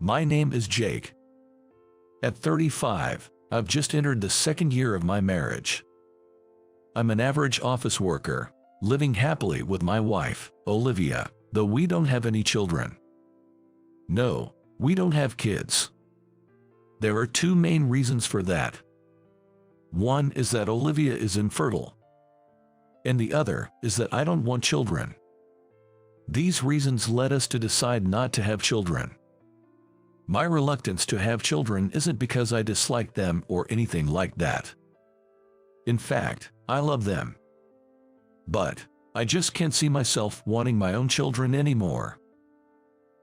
My name is Jake. At 35, I've just entered the second year of my marriage. I'm an average office worker, living happily with my wife, Olivia, though we don't have any children. No, we don't have kids. There are two main reasons for that. One is that Olivia is infertile, and the other is that I don't want children. These reasons led us to decide not to have children. My reluctance to have children isn't because I dislike them or anything like that. In fact, I love them. But I just can't see myself wanting my own children anymore.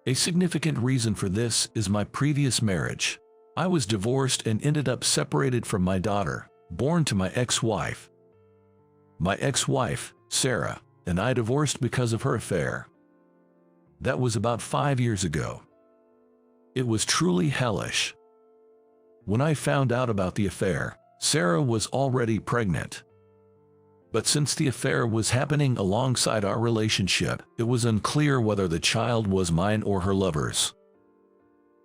A significant reason for this is my previous marriage. I was divorced and ended up separated from my daughter, born to my ex-wife. My ex-wife, Sarah, and I divorced because of her affair. That was about 5 years ago. It was truly hellish. When I found out about the affair, Sarah was already pregnant. But since the affair was happening alongside our relationship, it was unclear whether the child was mine or her lover's.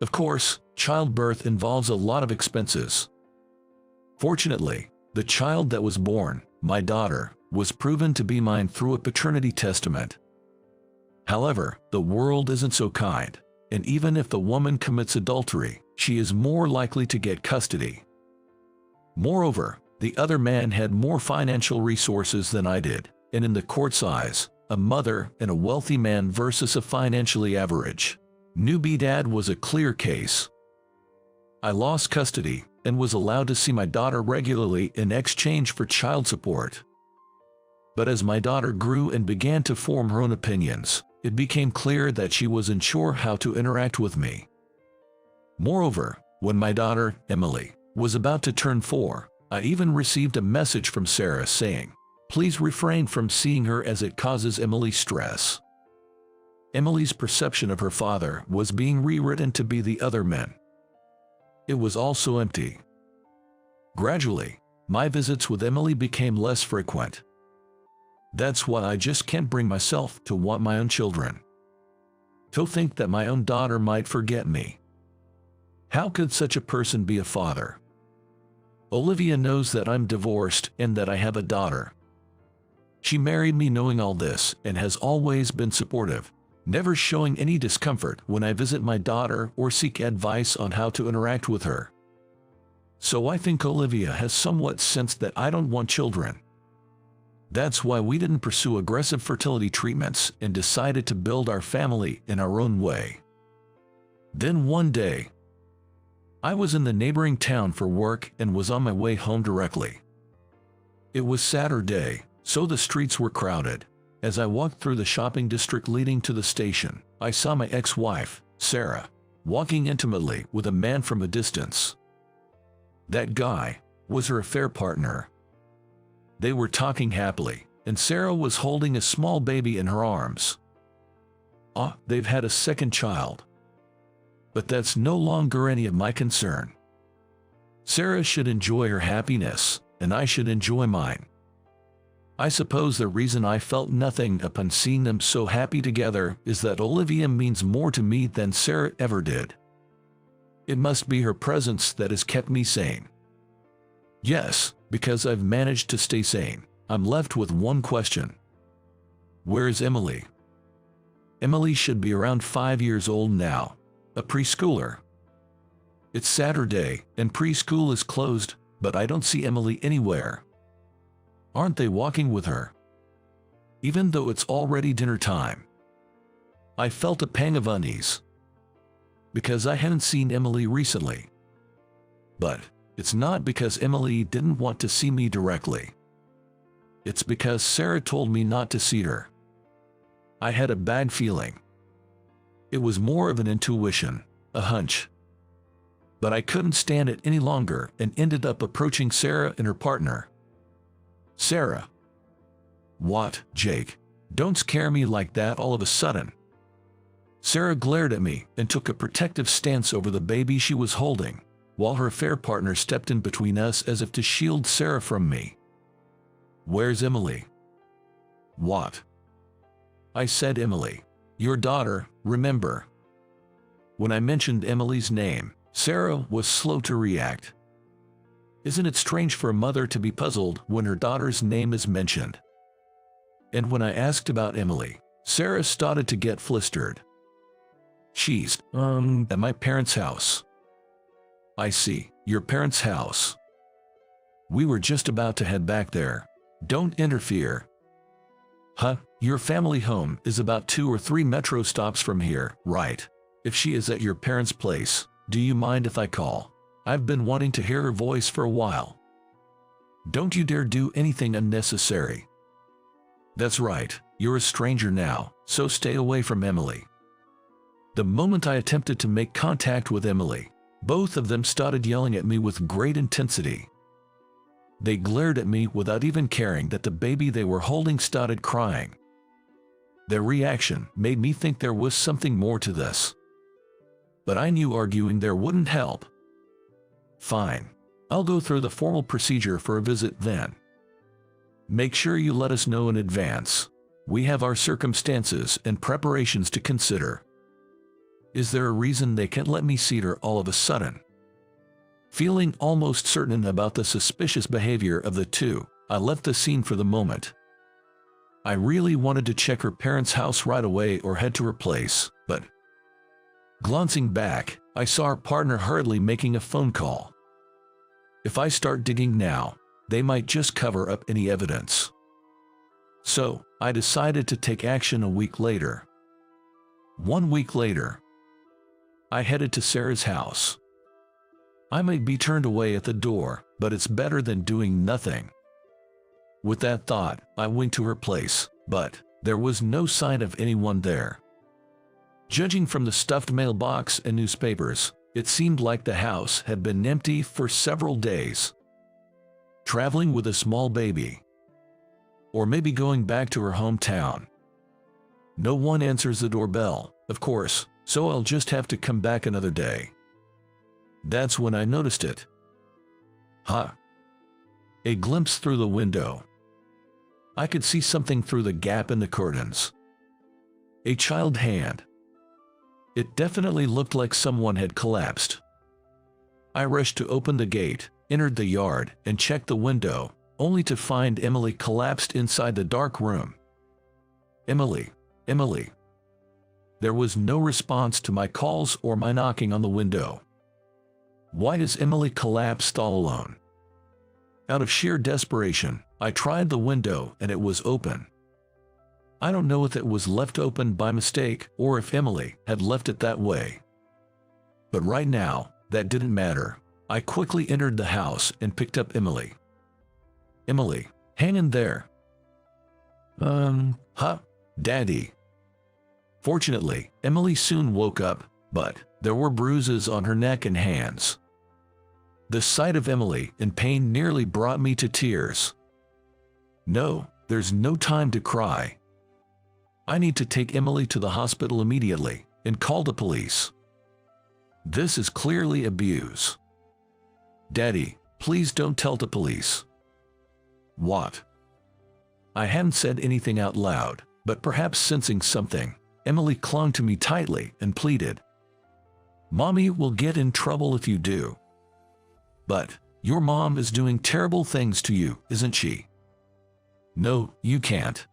Of course, childbirth involves a lot of expenses. Fortunately, the child that was born, my daughter, was proven to be mine through a paternity testament. However, the world isn't so kind, and even if the woman commits adultery, she is more likely to get custody. Moreover, the other man had more financial resources than I did, and in the court's eyes, a mother and a wealthy man versus a financially average newbie dad was a clear case. I lost custody and was allowed to see my daughter regularly in exchange for child support. But as my daughter grew and began to form her own opinions, it became clear that she wasn't sure how to interact with me. Moreover, when my daughter, Emily, was about to turn 4, I even received a message from Sarah saying, "Please refrain from seeing her as it causes Emily stress." Emily's perception of her father was being rewritten to be the other man. It was also empty. Gradually, my visits with Emily became less frequent. That's why I just can't bring myself to want my own children. To think that my own daughter might forget me. How could such a person be a father? Olivia knows that I'm divorced and that I have a daughter. She married me knowing all this and has always been supportive, never showing any discomfort when I visit my daughter or seek advice on how to interact with her. So I think Olivia has somewhat sensed that I don't want children. That's why we didn't pursue aggressive fertility treatments and decided to build our family in our own way. Then one day, I was in the neighboring town for work and was on my way home directly. It was Saturday, so the streets were crowded. As I walked through the shopping district leading to the station, I saw my ex-wife, Sarah, walking intimately with a man from a distance. That guy was her affair partner. They were talking happily, and Sarah was holding a small baby in her arms. They've had a second child. But that's no longer any of my concern. Sarah should enjoy her happiness, and I should enjoy mine. I suppose the reason I felt nothing upon seeing them so happy together is that Olivia means more to me than Sarah ever did. It must be her presence that has kept me sane. Yes, because I've managed to stay sane, I'm left with one question. Where is Emily? Emily should be around 5 years old now, a preschooler. It's Saturday and preschool is closed, but I don't see Emily anywhere. Aren't they walking with her? Even though it's already dinner time. I felt a pang of unease, because I hadn't seen Emily recently. But it's not because Emily didn't want to see me directly. It's because Sarah told me not to see her. I had a bad feeling. It was more of an intuition, a hunch. But I couldn't stand it any longer and ended up approaching Sarah and her partner. Sarah. What, Jake? Don't scare me like that all of a sudden. Sarah glared at me and took a protective stance over the baby she was holding, while her affair partner stepped in between us as if to shield Sarah from me. Where's Emily? What? I said, Emily, your daughter, remember. When I mentioned Emily's name, Sarah was slow to react. Isn't it strange for a mother to be puzzled when her daughter's name is mentioned? And when I asked about Emily, Sarah started to get flustered. She's, at my parents' house. I see, your parents' house. We were just about to head back there. Don't interfere. Huh, your family home is about 2 or 3 metro stops from here, right? If she is at your parents' place, do you mind if I call? I've been wanting to hear her voice for a while. Don't you dare do anything unnecessary. That's right, you're a stranger now, so stay away from Emily. The moment I attempted to make contact with Emily, both of them started yelling at me with great intensity. They glared at me without even caring that the baby they were holding started crying. Their reaction made me think there was something more to this. But I knew arguing there wouldn't help. Fine. I'll go through the formal procedure for a visit then. Make sure you let us know in advance. We have our circumstances and preparations to consider. Is there a reason they can't let me see her all of a sudden? Feeling almost certain about the suspicious behavior of the two, I left the scene for the moment. I really wanted to check her parents' house right away or head to her place, but glancing back, I saw her partner hurriedly making a phone call. If I start digging now, they might just cover up any evidence. So, I decided to take action a week later. 1 week later, I headed to Sarah's house. I might be turned away at the door, but it's better than doing nothing. With that thought, I went to her place, but there was no sign of anyone there. Judging from the stuffed mailbox and newspapers, it seemed like the house had been empty for several days. Traveling with a small baby. Or maybe going back to her hometown. No one answers the doorbell, of course, so I'll just have to come back another day. That's when I noticed it. Huh. A glimpse through the window. I could see something through the gap in the curtains. A child hand. It definitely looked like someone had collapsed. I rushed to open the gate, entered the yard, and checked the window, only to find Emily collapsed inside the dark room. Emily, Emily. There was no response to my calls or my knocking on the window. Why is Emily collapsed all alone? Out of sheer desperation, I tried the window and it was open. I don't know if it was left open by mistake or if Emily had left it that way. But right now, that didn't matter. I quickly entered the house and picked up Emily. Emily, hang in there. Daddy. Fortunately, Emily soon woke up, but there were bruises on her neck and hands. The sight of Emily in pain nearly brought me to tears. No, there's no time to cry. I need to take Emily to the hospital immediately and call the police. This is clearly abuse. Daddy, please don't tell the police. What? I hadn't said anything out loud, but perhaps sensing something, Emily clung to me tightly and pleaded. Mommy will get in trouble if you do. But your mom is doing terrible things to you, isn't she? No, you can't.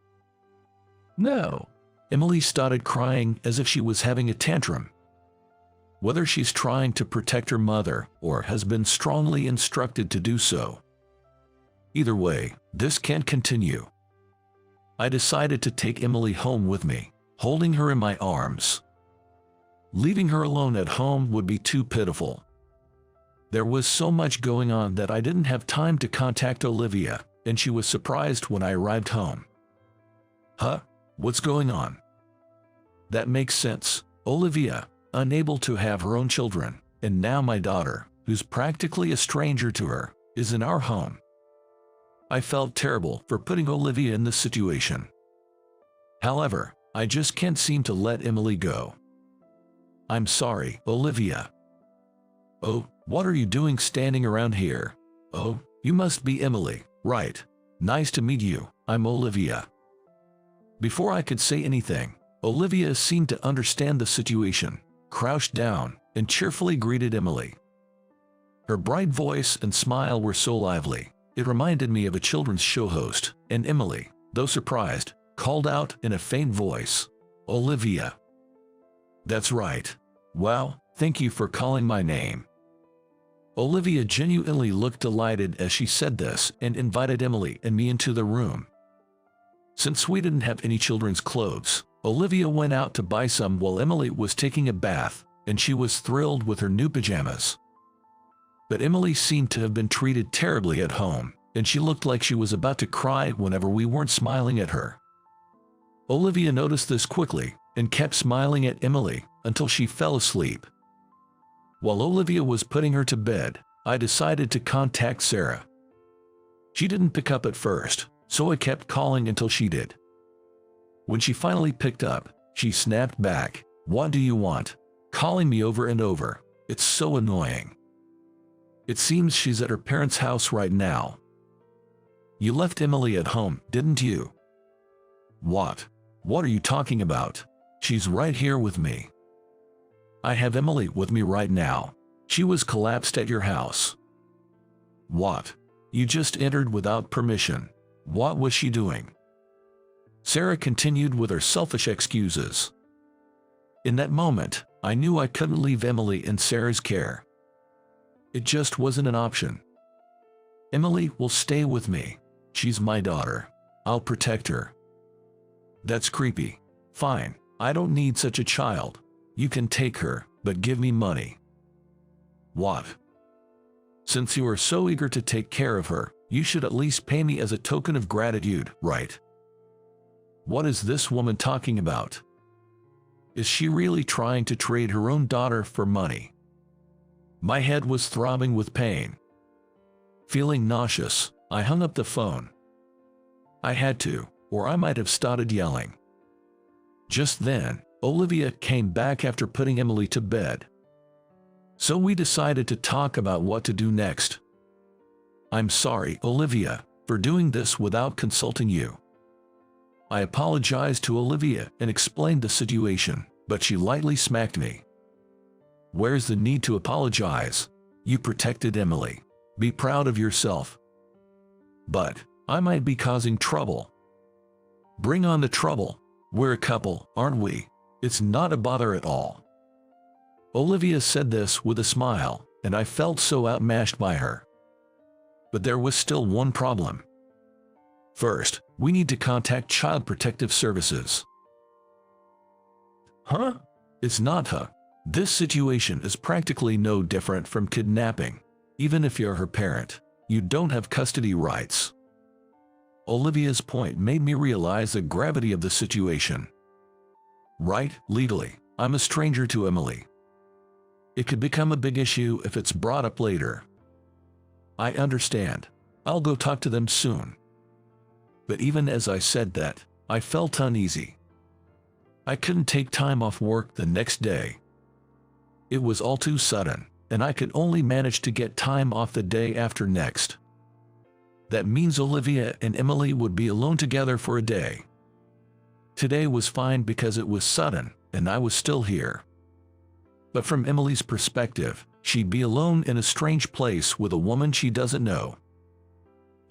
No. Emily started crying as if she was having a tantrum. Whether she's trying to protect her mother or has been strongly instructed to do so. Either way, this can't continue. I decided to take Emily home with me, holding her in my arms. Leaving her alone at home would be too pitiful. There was so much going on that I didn't have time to contact Olivia, and she was surprised when I arrived home. Huh? What's going on? That makes sense. Olivia, unable to have her own children, and now my daughter, who's practically a stranger to her, is in our home. I felt terrible for putting Olivia in this situation. However, I just can't seem to let Emily go. I'm sorry, Olivia. Oh, what are you doing standing around here? Oh, you must be Emily, right? Nice to meet you, I'm Olivia. Before I could say anything, Olivia seemed to understand the situation, crouched down and cheerfully greeted Emily. Her bright voice and smile were so lively, it reminded me of a children's show host, and Emily, though surprised, called out in a faint voice, "Olivia." "That's right. Wow, thank you for calling my name." Olivia genuinely looked delighted as she said this and invited Emily and me into the room. Since we didn't have any children's clothes, Olivia went out to buy some while Emily was taking a bath, and she was thrilled with her new pajamas. But Emily seemed to have been treated terribly at home, and she looked like she was about to cry whenever we weren't smiling at her. Olivia noticed this quickly and kept smiling at Emily until she fell asleep. While Olivia was putting her to bed, I decided to contact Sarah. She didn't pick up at first, so I kept calling until she did. When she finally picked up, she snapped back, "What do you want? Calling me over and over. It's so annoying. It seems she's at her parents' house right now." "You left Emily at home, didn't you?" "What? What are you talking about? She's right here with me." "I have Emily with me right now. She was collapsed at your house." "What? You just entered without permission. What was she doing?" Sarah continued with her selfish excuses. In that moment, I knew I couldn't leave Emily in Sarah's care. It just wasn't an option. "Emily will stay with me. She's my daughter. I'll protect her." "That's creepy." "Fine, I don't need such a child. You can take her, but give me money." "What?" "Since you are so eager to take care of her, you should at least pay me as a token of gratitude, right?" What is this woman talking about? Is she really trying to trade her own daughter for money? My head was throbbing with pain. Feeling nauseous, I hung up the phone. I had to, or I might have started yelling. Just then, Olivia came back after putting Emily to bed. So we decided to talk about what to do next. "I'm sorry, Olivia, for doing this without consulting you." I apologized to Olivia and explained the situation, but she lightly smacked me. "Where's the need to apologize? You protected Emily. Be proud of yourself." "But I might be causing trouble." "Bring on the trouble. We're a couple, aren't we? It's not a bother at all." Olivia said this with a smile, and I felt so outmatched by her. But there was still one problem. First, we need to contact Child Protective Services. Huh? It's not huh. This situation is practically no different from kidnapping. Even if you're her parent, you don't have custody rights. Olivia's point made me realize the gravity of the situation. Right, legally, I'm a stranger to Emily. It could become a big issue if it's brought up later. I understand. I'll go talk to them soon. But even as I said that, I felt uneasy. I couldn't take time off work the next day. It was all too sudden, and I could only manage to get time off the day after next. That means Olivia and Emily would be alone together for a day. Today was fine because it was sudden, and I was still here. But from Emily's perspective, she'd be alone in a strange place with a woman she doesn't know.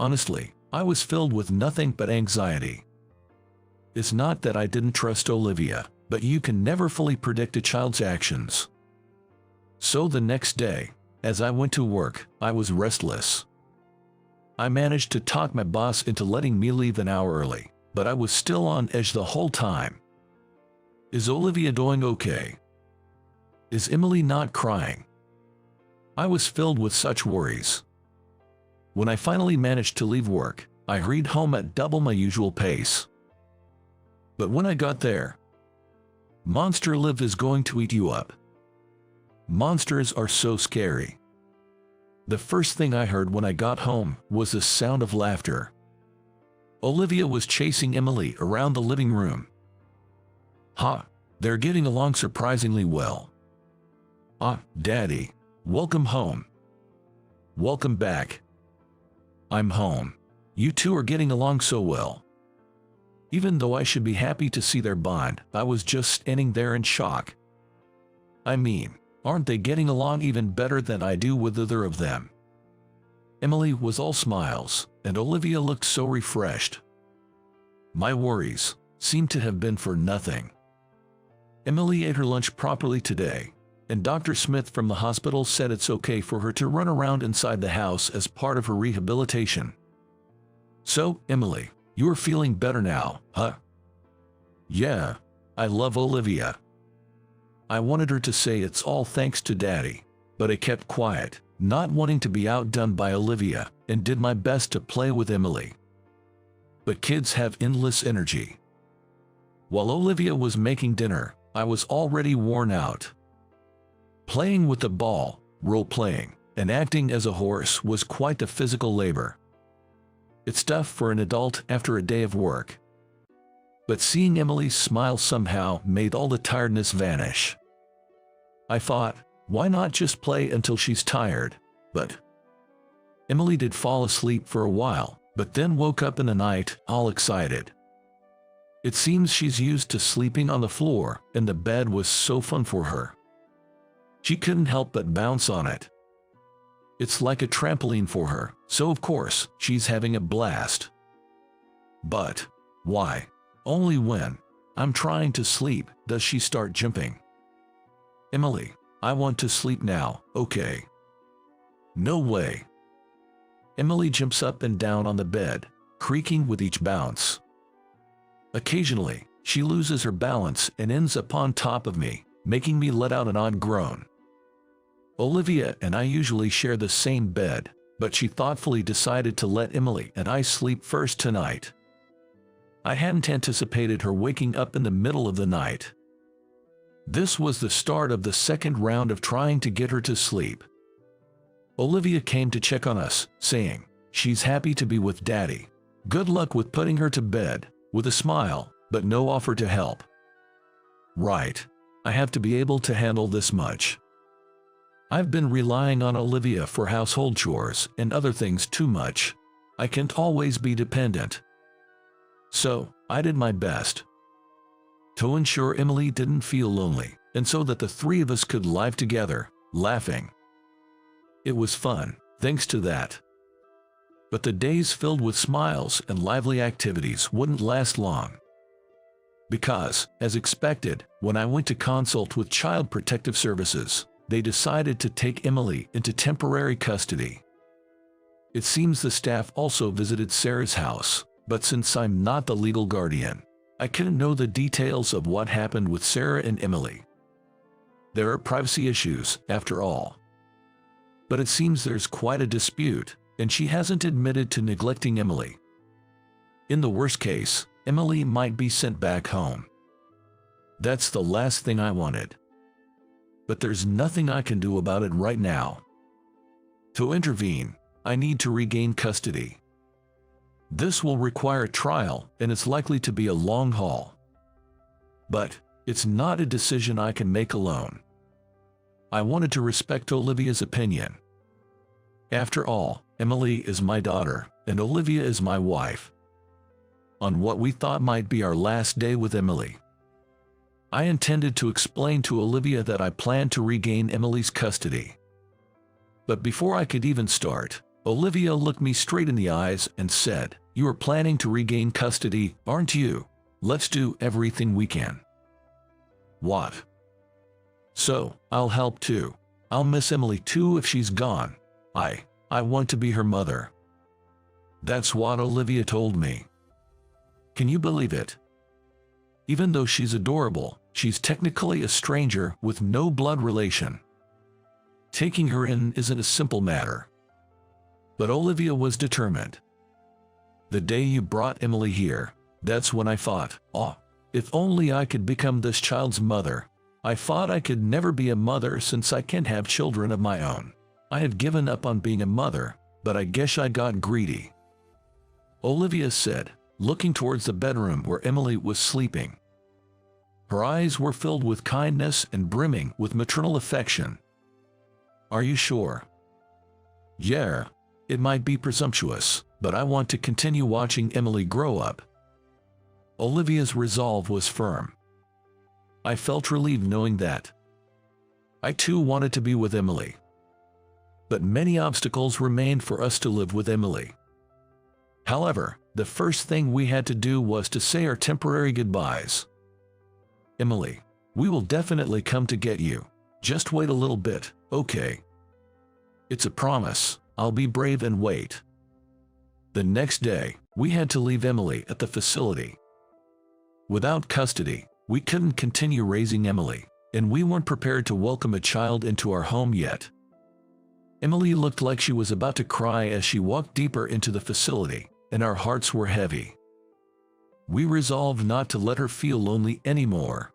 Honestly, I was filled with nothing but anxiety. It's not that I didn't trust Olivia, but you can never fully predict a child's actions. So the next day, as I went to work, I was restless. I managed to talk my boss into letting me leave an hour early, but I was still on edge the whole time. Is Olivia doing okay? Is Emily not crying? I was filled with such worries. When I finally managed to leave work, I hurried home at double my usual pace. But when I got there, Monster Liv is going to eat you up. Monsters are so scary. The first thing I heard when I got home was the sound of laughter. Olivia was chasing Emily around the living room. Ha, they're getting along surprisingly well. Ah, Daddy, welcome home. Welcome back. I'm home. You two are getting along so well. Even though I should be happy to see their bond, I was just standing there in shock. I mean, aren't they getting along even better than I do with either of them? Emily was all smiles, and Olivia looked so refreshed. My worries seemed to have been for nothing. Emily ate her lunch properly today, and Dr. Smith from the hospital said it's okay for her to run around inside the house as part of her rehabilitation. So, Emily, you are feeling better now, huh? Yeah, I love Olivia. I wanted her to say it's all thanks to Daddy, but I kept quiet, not wanting to be outdone by Olivia, and did my best to play with Emily. But kids have endless energy. While Olivia was making dinner, I was already worn out. Playing with the ball, role-playing, and acting as a horse was quite the physical labor. It's tough for an adult after a day of work. But seeing Emily's smile somehow made all the tiredness vanish. I thought, why not just play until she's tired? But Emily did fall asleep for a while, but then woke up in the night, all excited. It seems she's used to sleeping on the floor, and the bed was so fun for her. She couldn't help but bounce on it. It's like a trampoline for her, so of course, she's having a blast. But why? Only when I'm trying to sleep does she start jumping. Emily, I want to sleep now, okay? No way. Emily jumps up and down on the bed, creaking with each bounce. Occasionally, she loses her balance and ends up on top of me, making me let out an odd groan. Olivia and I usually share the same bed, but she thoughtfully decided to let Emily and I sleep first tonight. I hadn't anticipated her waking up in the middle of the night. This was the start of the second round of trying to get her to sleep. Olivia came to check on us, saying, she's happy to be with Daddy. Good luck with putting her to bed, with a smile, but no offer to help. Right. I have to be able to handle this much. I've been relying on Olivia for household chores and other things too much. I can't always be dependent. So, I did my best to ensure Emily didn't feel lonely, and so that the three of us could live together, laughing. It was fun, thanks to that. But the days filled with smiles and lively activities wouldn't last long. Because, as expected, when I went to consult with Child Protective Services, they decided to take Emily into temporary custody. It seems the staff also visited Sarah's house, but since I'm not the legal guardian, I couldn't know the details of what happened with Sarah and Emily. There are privacy issues, after all. But it seems there's quite a dispute, and she hasn't admitted to neglecting Emily. In the worst case, Emily might be sent back home. That's the last thing I wanted. But there's nothing I can do about it right now. To intervene, I need to regain custody. This will require a trial, and it's likely to be a long haul. But it's not a decision I can make alone. I wanted to respect Olivia's opinion. After all, Emily is my daughter, and Olivia is my wife. On what we thought might be our last day with Emily, I intended to explain to Olivia that I planned to regain Emily's custody. But before I could even start, Olivia looked me straight in the eyes and said, "You are planning to regain custody, aren't you? Let's do everything we can." What? So, I'll help too. I'll miss Emily too if she's gone. I want to be her mother. That's what Olivia told me. Can you believe it? Even though she's adorable, she's technically a stranger with no blood relation. Taking her in isn't a simple matter. But Olivia was determined. The day you brought Emily here, that's when I thought, oh, if only I could become this child's mother. I thought I could never be a mother since I can't have children of my own. I had given up on being a mother, but I guess I got greedy. Olivia said, looking towards the bedroom where Emily was sleeping. Her eyes were filled with kindness and brimming with maternal affection. Are you sure? Yeah, it might be presumptuous, but I want to continue watching Emily grow up. Olivia's resolve was firm. I felt relieved knowing that. I too wanted to be with Emily. But many obstacles remained for us to live with Emily. However, the first thing we had to do was to say our temporary goodbyes. Emily, we will definitely come to get you. Just wait a little bit, okay? It's a promise. I'll be brave and wait. The next day, we had to leave Emily at the facility. Without custody, we couldn't continue raising Emily, and we weren't prepared to welcome a child into our home yet. Emily looked like she was about to cry as she walked deeper into the facility, and our hearts were heavy. We resolved not to let her feel lonely anymore.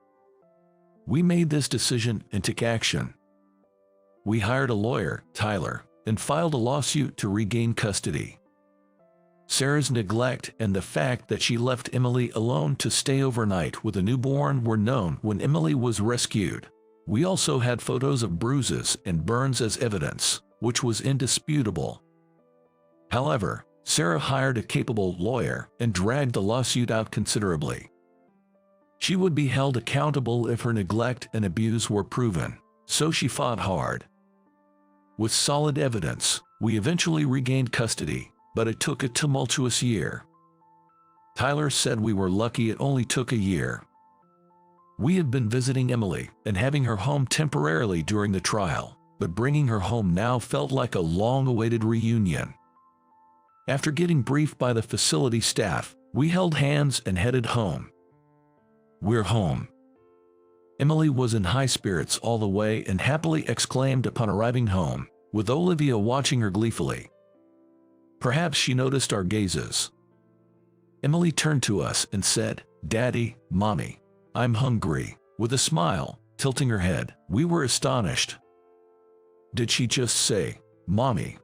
We made this decision and took action. We hired a lawyer, Tyler, and filed a lawsuit to regain custody. Sarah's neglect and the fact that she left Emily alone to stay overnight with a newborn were known when Emily was rescued. We also had photos of bruises and burns as evidence, which was indisputable. However, Sarah hired a capable lawyer and dragged the lawsuit out considerably. She would be held accountable if her neglect and abuse were proven, so she fought hard. With solid evidence, we eventually regained custody, but it took a tumultuous year. Tyler said we were lucky it only took a year. We had been visiting Emily and having her home temporarily during the trial, but bringing her home now felt like a long-awaited reunion. After getting briefed by the facility staff, we held hands and headed home. We're home. Emily was in high spirits all the way and happily exclaimed upon arriving home, with Olivia watching her gleefully. Perhaps she noticed our gazes. Emily turned to us and said, "Daddy, Mommy, I'm hungry," with a smile, tilting her head. We were astonished. Did she just say, "Mommy"?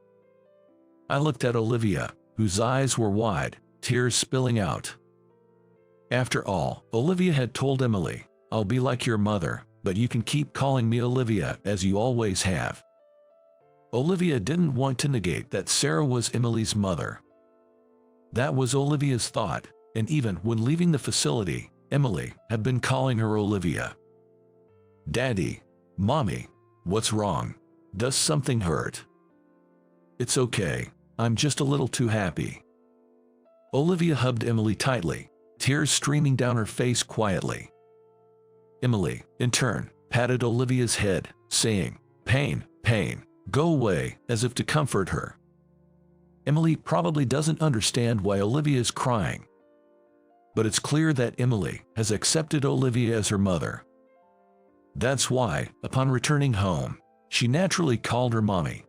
I looked at Olivia, whose eyes were wide, tears spilling out. After all, Olivia had told Emily, "I'll be like your mother, but you can keep calling me Olivia as you always have." Olivia didn't want to negate that Sarah was Emily's mother. That was Olivia's thought, and even when leaving the facility, Emily had been calling her Olivia. "Daddy, Mommy, what's wrong? Does something hurt?" "It's okay, I'm just a little too happy." Olivia hugged Emily tightly, tears streaming down her face quietly. Emily, in turn, patted Olivia's head, saying, "Pain, pain, go away," as if to comfort her. Emily probably doesn't understand why Olivia is crying. But it's clear that Emily has accepted Olivia as her mother. That's why, upon returning home, she naturally called her Mommy.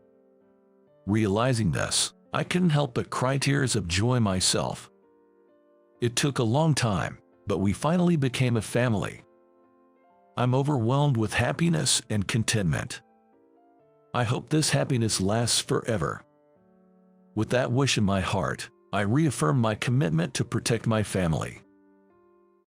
Realizing this, I couldn't help but cry tears of joy myself. It took a long time, but we finally became a family. I'm overwhelmed with happiness and contentment. I hope this happiness lasts forever. With that wish in my heart, I reaffirm my commitment to protect my family.